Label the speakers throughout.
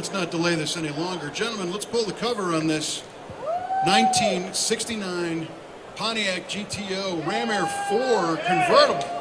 Speaker 1: let's not delay this any longer. Gentlemen, let's pull the cover on this 1969 Pontiac GTO Ram Air 4 convertible.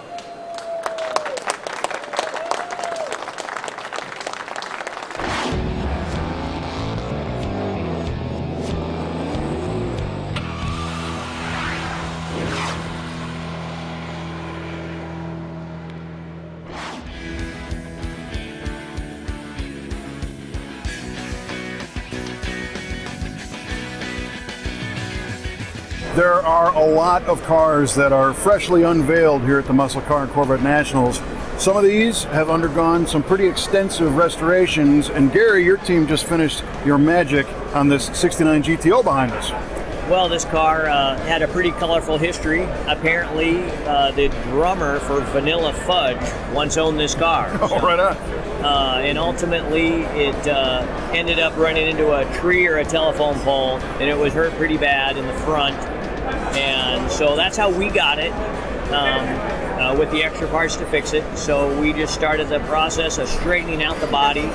Speaker 2: There are a lot of cars that are freshly unveiled here at the Muscle Car and Corvette Nationals. Some of these have undergone some pretty extensive restorations, and Gary, your team just finished your magic on this 69 GTO behind us.
Speaker 3: Well, this car had a pretty colorful history. Apparently, the drummer for Vanilla Fudge once owned this car.
Speaker 2: Oh, right on.
Speaker 3: And ultimately, it ended up running into a tree or a telephone pole, and it was hurt pretty bad in the front. And so that's how we got it, with the extra parts to fix it. So we just started the process of straightening out the body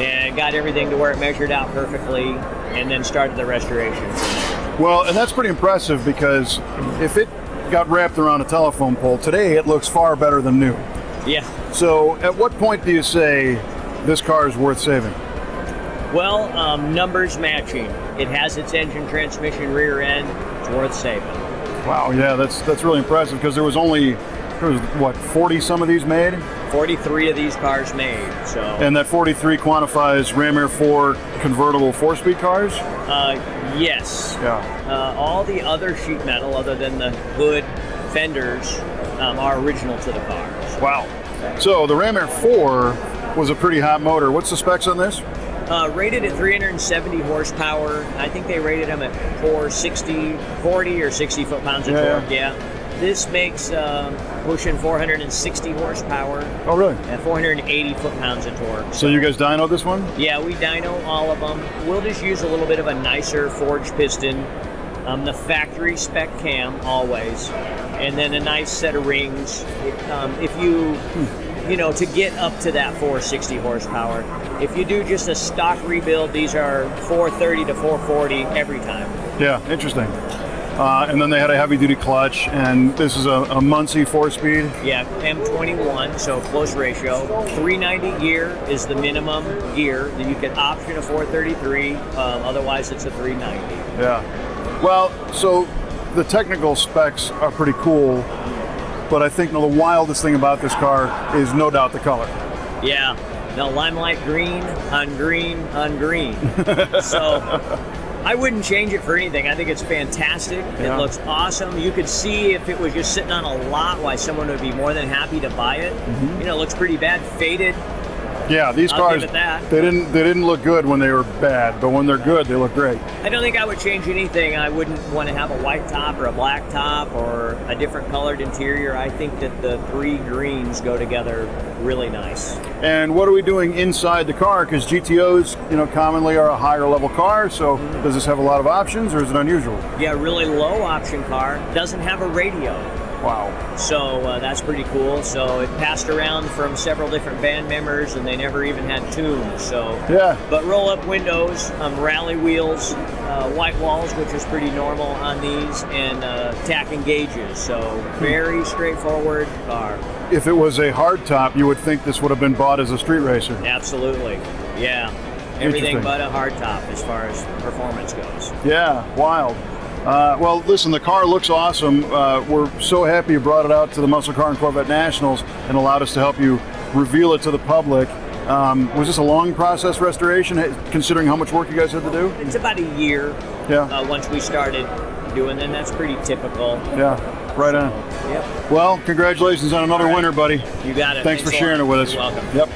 Speaker 3: and got everything to where it measured out perfectly, and then started the restoration.
Speaker 2: Well, and that's pretty impressive, because if it got wrapped around a telephone pole, today it looks far better than new.
Speaker 3: Yeah.
Speaker 2: So at what point do you say this car is worth saving?
Speaker 3: Well, numbers matching. It has its engine, transmission, rear end. It's worth saving.
Speaker 2: Wow, yeah, that's really impressive, because there was what, 40 some of these made?
Speaker 3: 43 of these cars made. So.
Speaker 2: And that 43 quantifies Ram Air 4 convertible 4-speed cars?
Speaker 3: Yes.
Speaker 2: Yeah.
Speaker 3: All the other sheet metal, other than the hood fenders, are original to the cars.
Speaker 2: Wow. So the Ram Air 4 was a pretty hot motor. What's the specs on this?
Speaker 3: Rated at 370 horsepower. I think they rated them at 40 or 60 foot-pounds of torque. Yeah. This makes pushing 460 horsepower.
Speaker 2: Oh, really?
Speaker 3: And 480 foot-pounds of torque.
Speaker 2: So you guys dyno this one?
Speaker 3: Yeah, we dyno all of them. We'll just use a little bit of a nicer forged piston, the factory spec cam always, and then a nice set of rings. If you know, to get up to that 460 horsepower. If you do just a stock rebuild, these are 430 to 440 every time. Yeah,
Speaker 2: interesting. And then they had a heavy-duty clutch, and this is a Muncie 4-speed?
Speaker 3: Yeah, M21, so close ratio. 390 gear is the minimum gear. Then you can option a 433, otherwise it's a 390.
Speaker 2: Yeah. Well, so the technical specs are pretty cool, but I think the wildest thing about this car is no doubt the color.
Speaker 3: Yeah, the limelight green on green on green. So I wouldn't change it for anything. I think it's fantastic. Yeah. It looks awesome. You could see if it was just sitting on a lot why someone would be more than happy to buy it. Mm-hmm. You know, it looks pretty bad, faded.
Speaker 2: Yeah, these cars, they didn't look good when they were bad, but when they're good, they look great.
Speaker 3: I don't think I would change anything. I wouldn't want to have a white top or a black top or a different colored interior. I think that the three greens go together really nice.
Speaker 2: And what are we doing inside the car? Because GTOs, commonly are a higher level car, so does this have a lot of options, or is it unusual?
Speaker 3: Yeah, really low option car. Doesn't have a radio.
Speaker 2: Wow.
Speaker 3: So that's pretty cool. So it passed around from several different band members, and they never even had tunes. So
Speaker 2: yeah.
Speaker 3: But roll up windows, rally wheels, white walls, which is pretty normal on these, and tacking gauges. So very straightforward car.
Speaker 2: If it was a hard top, you would think this would have been bought as a street racer.
Speaker 3: Absolutely. Yeah. Everything but a hard top as far as performance goes.
Speaker 2: Yeah. Wild. Well, listen, the car looks awesome. We're so happy you brought it out to the Muscle Car and Corvette Nationals and allowed us to help you reveal it to the public. Was this a long process restoration, considering how much work you guys had to do?
Speaker 3: It's about a year.
Speaker 2: Yeah.
Speaker 3: Once we started doing them, that's pretty typical.
Speaker 2: Yeah, right on.
Speaker 3: Yep.
Speaker 2: Well, congratulations on another winner, buddy.
Speaker 3: You got it.
Speaker 2: Thanks for sharing it with us.
Speaker 3: You're welcome.
Speaker 2: Yep.